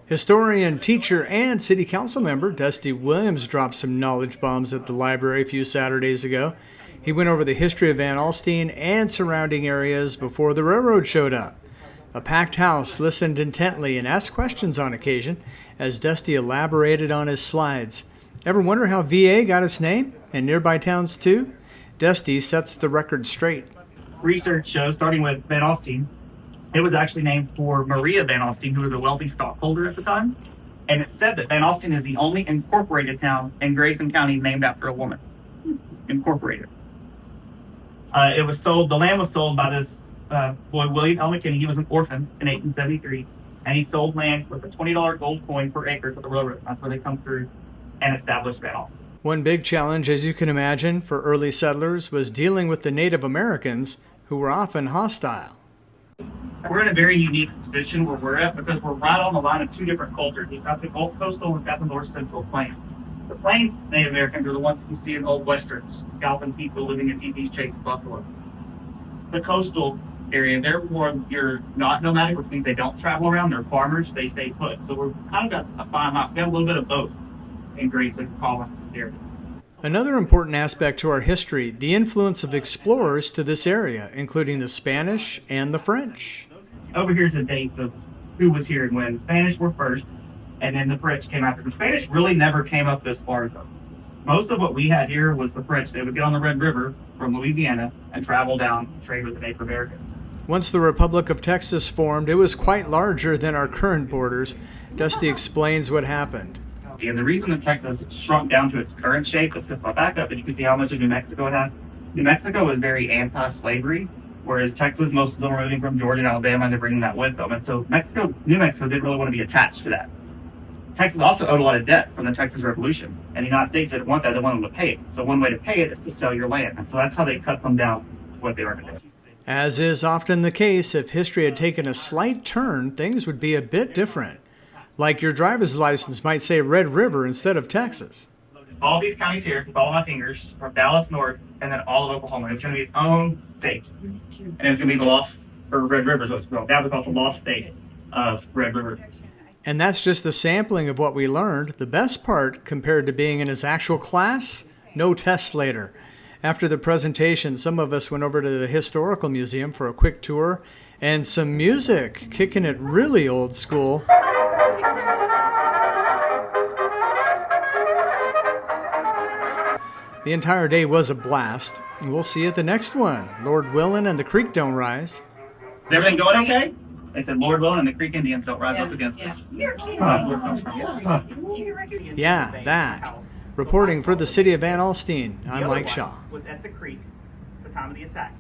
Historian, teacher, and city council member Dusty Williams dropped some knowledge bombs at the library a few Saturdays ago. He went over the history of Van Alstyne and surrounding areas before the railroad showed up. A packed house listened intently and asked questions on occasion as Dusty elaborated on his slides. Ever wonder how VA got its name, and nearby towns too? Dusty sets the record straight. Research shows, starting with Van Alstyne, it was actually named for Maria Van Alstyne, who was a wealthy stockholder at the time. And it's said that Van Alstyne is the only incorporated town in Grayson County named after a woman. Incorporated. It was sold, the land was sold by this boy, William L. McKinney. He was an orphan in 1873. And he sold land with a $20 gold coin per acre to the railroad. That's where they come through and establish Van Alstyne. One big challenge, as you can imagine, for early settlers was dealing with the Native Americans, who were often hostile. We're in a very unique position where we're at because we're right on the line of two different cultures. We've got the Gulf Coastal and we've got the North Central Plains. The Plains Native Americans are the ones that you see in old westerns, scalping people, living in teepees, chasing buffalo. The coastal area, they're more you're not nomadic, which means they don't travel around. They're farmers. They stay put. So we're kind of got a fine line. We have a little bit of both in Grayson, Collins, this area. Another important aspect to our history, the influence of explorers to this area, including the Spanish and the French. Over here's the dates of who was here and when. The Spanish were first, and then the French came after. The Spanish really never came up this far, though. Most of what we had here was the French. They would get on the Red River from Louisiana and travel down and trade with the Native Americans. Once the Republic of Texas formed, it was quite larger than our current borders. Dusty explains what happened. And the reason that Texas shrunk down to its current shape is because if I back up and you can see how much of New Mexico it has. New Mexico is very anti-slavery, whereas Texas, most of them are moving from Georgia and Alabama, and they're bringing that with them. And so New Mexico didn't really want to be attached to that. Texas also owed a lot of debt from the Texas Revolution, and the United States didn't want that. They wanted them to pay it. So one way to pay it is to sell your land. And so that's how they cut them down to what they were today. As is often the case, if history had taken a slight turn, things would be a bit different. Like your driver's license might say Red River instead of Texas. All these counties here, if you follow my fingers, from Dallas north, and then all of Oklahoma. It's going to be its own state. And it's going to be the lost, or Red River is what it's called. Now we call it the lost state of Red River. And that's just a sampling of what we learned. The best part, compared to being in his actual class, no tests later. After the presentation, some of us went over to the Historical Museum for a quick tour and some music, kicking it really old school. The entire day was a blast, and we'll see you at the next one. Lord Willin and the Creek don't rise. Is everything going okay? They said Lord Willin and the Creek Indians don't rise up against us. Yeah, that. Reporting for the city of Van Alstyne, I'm Mike Shaw. Was at the creek at the time of the attack.